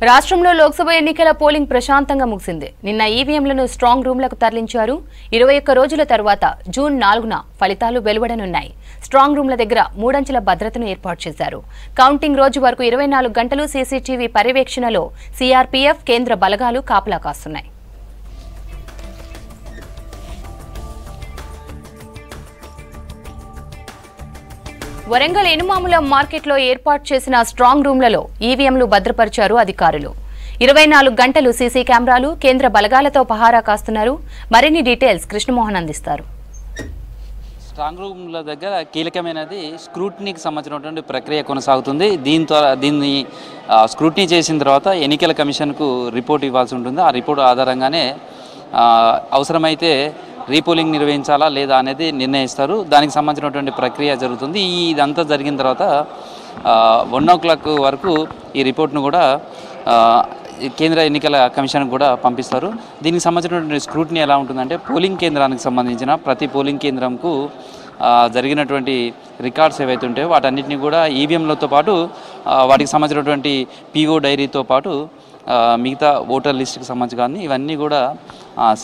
రాష్ట్రంలో లోక్సభ ఎన్నికల పోలింగ్ ప్రశాంతంగా ముగిసింది. నిన్న ఈవీఎంలను స్ట్రాంగ్ రూమ్లకు తరలించారు. 21 రోజుల తర్వాత జూన్ 4న ఫలితాలు వెలువడనున్నాయి. స్ట్రాంగ్ రూమ్ల దగ్గర 3 అంచెల భద్రతను ఏర్పాటు చేశారు. కౌంటింగ్ రోజు వరకు 24 గంటలు సీసీటీవీ పర్యవేక్షణలో సీఆర్పీఎఫ్ కేంద్ర బలగాలు కాపలా కాస్తున్నాయి. వరంగల్ ఎనుమాముల మార్కెట్లో ఏర్పాటు చేసిన స్ట్రాంగ్ రూమ్లలో ఈవీఎంలు భద్రపరిచారు అధికారులు. 24 గంటలు సీసీ కెమెరాలు, కేంద్ర బలగాలతో పహారా కాస్తున్నారు. మరిన్ని డీటెయిల్స్ కృష్ణమోహన్ అందిస్తారు. స్ట్రాంగ్ రూమ్ల దగ్గర కీలకమైనది స్క్రూటినీకి సంబంధించినటువంటి ప్రక్రియ కొనసాగుతుంది. దీన్ని స్క్రూటినీ చేసిన తర్వాత ఎన్నికల కమిషన్కు రిపోర్ట్ ఇవ్వాల్సి ఉంటుంది. ఆ రిపోర్ట్ ఆధారంగానే అవసరమైతే రీపోలింగ్ నిర్వహించాలా లేదా అనేది నిర్ణయిస్తారు. దానికి సంబంధించినటువంటి ప్రక్రియ జరుగుతుంది. ఇదంతా జరిగిన తర్వాత 1 o'clock వరకు ఈ రిపోర్ట్ను కూడా కేంద్ర ఎన్నికల కమిషన్ కూడా పంపిస్తారు. దీనికి సంబంధించినటువంటి స్క్రూటినీ ఎలా ఉంటుందంటే, పోలింగ్ కేంద్రానికి సంబంధించిన ప్రతి పోలింగ్ కేంద్రంకు జరిగినటువంటి రికార్డ్స్ ఏవైతే ఉంటాయో వాటన్నిటిని కూడా ఈవీఎంలతో పాటు వాటికి సంబంధించినటువంటి పీఓ డైరీతో పాటు మిగతా ఓటర్ లిస్టుకి సంబంధించి కానీ ఇవన్నీ కూడా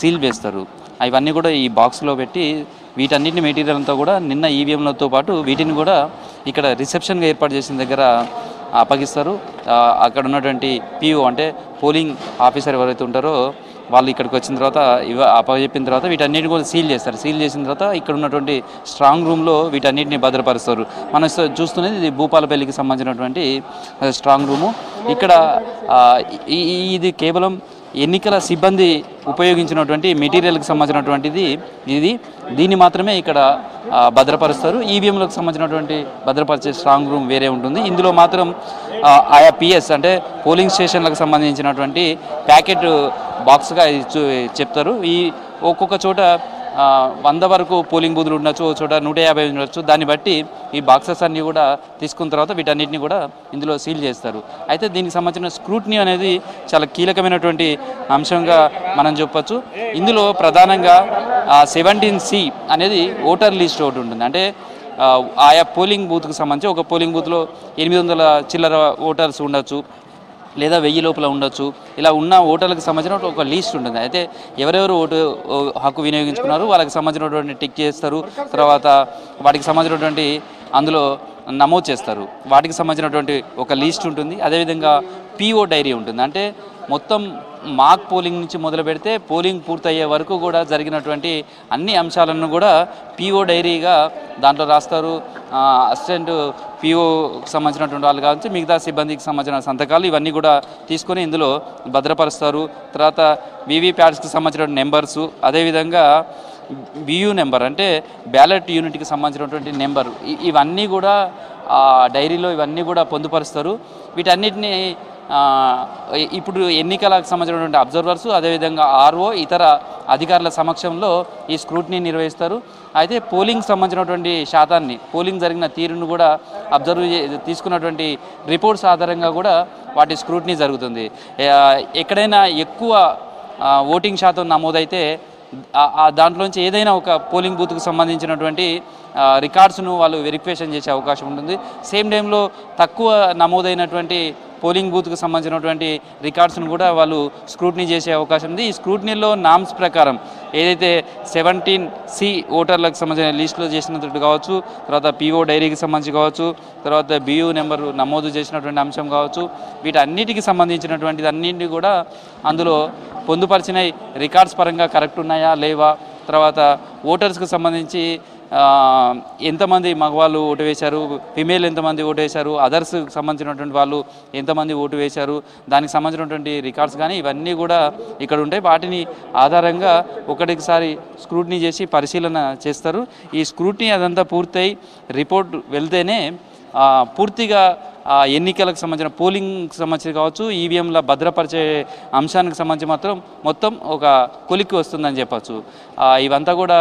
సీల్ వేస్తారు. ఇవన్నీ కూడా ఈ బాక్స్లో పెట్టి వీటన్నిటిని మెటీరియల్ అంతా కూడా నిన్న ఈవీఎంలతో పాటు వీటిని కూడా ఇక్కడ రిసెప్షన్గా ఏర్పాటు చేసిన దగ్గర అప్పగిస్తారు. అక్కడ ఉన్నటువంటి పీఓ అంటే పోలింగ్ ఆఫీసర్ ఎవరైతే ఉంటారో వాళ్ళు ఇక్కడికి వచ్చిన తర్వాత అప్పచెప్పిన తర్వాత వీటన్నిటిని కూడా సీల్ చేస్తారు. సీల్ చేసిన తర్వాత ఇక్కడ ఉన్నటువంటి స్ట్రాంగ్ రూమ్లో వీటన్నిటిని భద్రపరుస్తారు. మనం చూస్తున్నది ఇది భూపాలపల్లికి సంబంధించినటువంటి స్ట్రాంగ్ రూము. ఇక్కడ ఇది కేవలం ఎన్నికల సిబ్బంది ఉపయోగించినటువంటి మెటీరియల్కి సంబంధించినటువంటిది దీన్ని మాత్రమే ఇక్కడ భద్రపరుస్తారు. ఈవీఎంలకు సంబంధించినటువంటి భద్రపరిచే స్ట్రాంగ్ రూమ్ వేరే ఉంటుంది. ఇందులో మాత్రం ఆయా పిఎస్ అంటే పోలింగ్ స్టేషన్లకు సంబంధించినటువంటి ప్యాకెట్ బాక్స్గా చెప్తారు. ఈ ఒక్కొక్క చోట 100 వరకు పోలింగ్ బూతులు ఉండొచ్చు, ఒక చోట 150 ఉండొచ్చు. దాన్ని బట్టి ఈ బాక్సెస్ అన్నీ కూడా తీసుకున్న తర్వాత వీటన్నిటిని కూడా ఇందులో సీల్ చేస్తారు. అయితే దీనికి సంబంధించిన స్క్రూటినీ అనేది చాలా కీలకమైనటువంటి అంశంగా మనం చెప్పచ్చు. ఇందులో ప్రధానంగా 17C అనేది ఓటర్ లిస్ట్ ఒకటి ఉంటుంది. అంటే ఆయా పోలింగ్ బూత్కు సంబంధించి ఒక పోలింగ్ బూత్లో 800 చిల్లర ఓటర్స్ ఉండొచ్చు, లేదా 1000 లోపల ఉండొచ్చు. ఇలా ఉన్న ఓటర్లకు సంబంధించిన ఒక లిస్ట్ ఉంటుంది. అయితే ఎవరెవరు ఓటు హక్కు వినియోగించుకున్నారు వాళ్ళకి సంబంధించినటువంటి టిక్ చేస్తారు. తర్వాత వాటికి సంబంధించినటువంటి అందులో నమోదు చేస్తారు. వాటికి సంబంధించినటువంటి ఒక లిస్ట్ ఉంటుంది. అదేవిధంగా పీఓ డైరీ ఉంటుంది. అంటే మొత్తం మాక్ పోలింగ్ నుంచి మొదలు పెడితే పోలింగ్ పూర్తయ్యే వరకు కూడా జరిగినటువంటి అన్ని అంశాలను కూడా పీఓ డైరీగా దాంట్లో రాస్తారు. అసిస్టెంట్ పీఓకి సంబంధించినటువంటి వాళ్ళు కావచ్చు, మిగతా సిబ్బందికి సంబంధించిన సంతకాలు ఇవన్నీ కూడా తీసుకొని ఇందులో భద్రపరుస్తారు. తర్వాత వీవీప్యాట్స్కి సంబంధించిన నెంబర్సు, అదేవిధంగా బియూ నెంబర్ అంటే బ్యాలెట్ యూనిట్కి సంబంధించినటువంటి నెంబరు, ఇవన్నీ కూడా డైరీలో ఇవన్నీ కూడా పొందుపరుస్తారు. వీటన్నిటిని ఇప్పుడు ఎన్నికలకు సంబంధించినటువంటి అబ్జర్వర్సు, అదేవిధంగా ఆర్ఓ, ఇతర అధికారుల సమక్షంలో ఈ స్క్రూటినీ నిర్వహిస్తారు. అయితే పోలింగ్ సంబంధించినటువంటి శాతాన్ని, పోలింగ్ జరిగిన తీరును కూడా తీసుకున్నటువంటి రిపోర్ట్స్ ఆధారంగా కూడా వాటి స్క్రూటినీ జరుగుతుంది. ఎక్కడైనా ఎక్కువ ఓటింగ్ శాతం నమోదైతే దాంట్లోంచి ఏదైనా ఒక పోలింగ్ బూత్కు సంబంధించినటువంటి రికార్డ్స్ను వాళ్ళు వెరిఫికేషన్ చేసే అవకాశం ఉంటుంది. సేమ్ టైంలో తక్కువ నమోదైనటువంటి పోలింగ్ బూత్కు సంబంధించినటువంటి రికార్డ్స్ను కూడా వాళ్ళు స్క్రూటినీ చేసే అవకాశం ఉంది. ఈ స్క్రూటినీలో నామ్స్ ప్రకారం ఏదైతే 17C ఓటర్లకు సంబంధించిన లిస్టులో చేసినట్టు కావచ్చు, తర్వాత పీఓ డైరీకి సంబంధించి కావచ్చు, తర్వాత బియూ నెంబరు నమోదు చేసినటువంటి అంశం కావచ్చు, వీటన్నిటికి సంబంధించినటువంటిది అన్నింటినీ కూడా అందులో పొందుపరిచిన రికార్డ్స్ పరంగా కరెక్ట్ ఉన్నాయా లేవా, తర్వాత ఓటర్స్కి సంబంధించి ఎంతమంది మగవాళ్ళు ఓటు వేశారు, ఫిమేల్ ఎంతమంది ఓటు వేశారు, అదర్స్కి సంబంధించినటువంటి వాళ్ళు ఎంతమంది ఓటు వేశారు, దానికి సంబంధించినటువంటి రికార్డ్స్ కానీ ఇవన్నీ కూడా ఇక్కడ ఉంటాయి. వాటిని ఆధారంగా ఒకటిసారి స్క్రూటినీ చేసి పరిశీలన చేస్తారు. ఈ స్క్రూటినీ అదంతా పూర్తయి రిపోర్ట్ వెళ్తేనే పూర్తిగా ఎన్నికలకు సంబంధించిన పోలింగ్కి సంబంధించి కావచ్చు, ఈవీఎంల భద్రపరిచే అంశానికి సంబంధించి మొత్తం ఒక కొలిక్కి వస్తుందని చెప్పచ్చు. ఇవంతా కూడా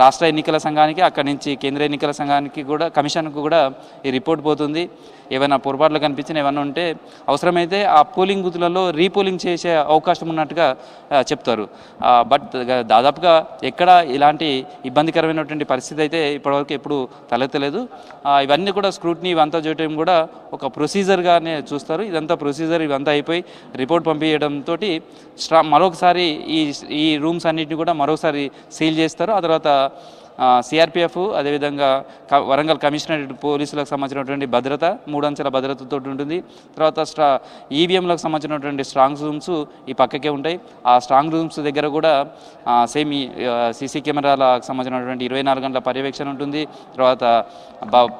రాష్ట్ర ఎన్నికల సంఘానికి, అక్కడి నుంచి కేంద్ర ఎన్నికల సంఘానికి కూడా, కమిషన్కు కూడా ఈ రిపోర్ట్ పోతుంది. ఏమైనా పొరపాట్లు కనిపించిన ఏమైనా ఉంటే అవసరమైతే ఆ పోలింగ్ బూత్లలో రీపోలింగ్ చేసే అవకాశం ఉన్నట్టుగా చెప్తారు. బట్ దాదాపుగా ఎక్కడ ఇలాంటి ఇబ్బందికరమైనటువంటి పరిస్థితి అయితే ఇప్పటివరకు ఎప్పుడు తలెత్తలేదు. ఇవన్నీ కూడా స్క్రూటినీ ఇవంతా చేయడం కూడా ఒక ప్రొసీజర్గానే చూస్తారు. ఇదంతా ప్రొసీజర్, ఇవంతా అయిపోయి రిపోర్ట్ పంపించడంతో మరొకసారి ఈ రూమ్స్ అన్నింటినీ కూడా మరొకసారి సీల్ చేస్తారు. ఆ తర్వాత సిఆర్పిఎఫ్ అదేవిధంగా వరంగల్ కమిషనరేట్ పోలీసులకు సంబంధించినటువంటి భద్రత 3 అంచెల భద్రతతో ఉంటుంది. తర్వాత ఈవీఎంలకు సంబంధించినటువంటి స్ట్రాంగ్ రూమ్స్ ఈ పక్కకే ఉంటాయి. ఆ స్ట్రాంగ్ రూమ్స్ దగ్గర కూడా సేమ్ సీసీ కెమెరాలకు సంబంధించినటువంటి 24 గంటల పర్యవేక్షణ ఉంటుంది. తర్వాత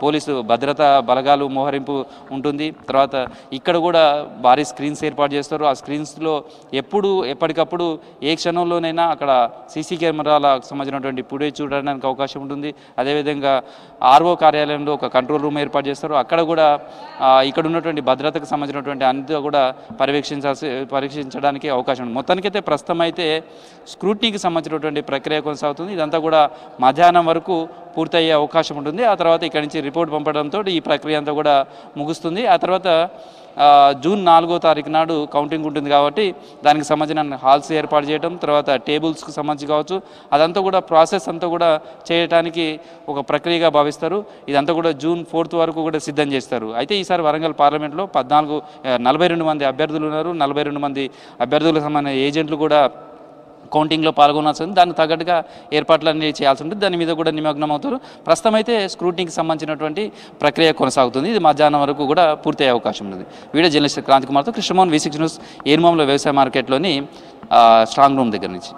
పోలీసు భద్రతా బలగాలు మోహరింపు ఉంటుంది. తర్వాత ఇక్కడ కూడా భారీ స్క్రీన్స్ ఏర్పాటు చేస్తారు. ఆ స్క్రీన్స్లో ఎప్పటికప్పుడు ఏ క్షణంలోనైనా అక్కడ సీసీ కెమెరాలకు సంబంధించినటువంటి ఫుటేజ్ చూడడానికి అవకాశం ఉంటుంది. అదేవిధంగా ఆర్ఓ కార్యాలయంలో ఒక కంట్రోల్ రూమ్ ఏర్పాటు చేస్తారు. అక్కడ కూడా ఇక్కడ ఉన్నటువంటి భద్రతకు సంబంధించినటువంటి అంతా కూడా పరీక్షించడానికి అవకాశం ఉంది. మొత్తానికైతే ప్రస్తుతం అయితే స్క్రూటినీకి సంబంధించినటువంటి ప్రక్రియ కొనసాగుతుంది. ఇదంతా కూడా మధ్యాహ్నం వరకు పూర్తయ్యే అవకాశం ఉంటుంది. ఆ తర్వాత ఇక్కడి నుంచి రిపోర్ట్ పంపడంతో ఈ ప్రక్రియ అంతా కూడా ముగుస్తుంది. ఆ తర్వాత జూన్ 4వ తారీఖు నాడు కౌంటింగ్ ఉంటుంది కాబట్టి దానికి సంబంధించిన హాల్స్ ఏర్పాటు చేయడం, తర్వాత టేబుల్స్కి సంబంధించి కావచ్చు, అదంతా కూడా ప్రాసెస్ అంతా కూడా చేయడానికి ఒక ప్రక్రియగా భావిస్తారు. ఇదంతా కూడా జూన్ 4th వరకు కూడా సిద్ధం చేస్తారు. అయితే ఈసారి వరంగల్ పార్లమెంట్లో 42 మంది అభ్యర్థులు ఉన్నారు. 42 మంది అభ్యర్థులకు సంబంధించిన ఏజెంట్లు కూడా కౌంటింగ్లో పాల్గొనాల్సి ఉంది. దానికి తగ్గట్టుగా ఏర్పాట్లన్నీ చేయాల్సి ఉంటుంది. దాని మీద కూడా నిమగ్నం అవుతారు. ప్రస్తుతం అయితే స్క్రూటినీకి సంబంధించినటువంటి ప్రక్రియ కొనసాగుతుంది. ఇది మధ్యాహ్నం వరకు కూడా పూర్తయ్యే అవకాశం ఉంది. వీడియో జర్నలిస్ట్ క్రాంతి కుమార్తో కృష్ణమోహన్, V6 న్యూస్, ఏర్మాముల వ్యవసాయ మార్కెట్లోని స్ట్రాంగ్ రూమ్ దగ్గర నుంచి.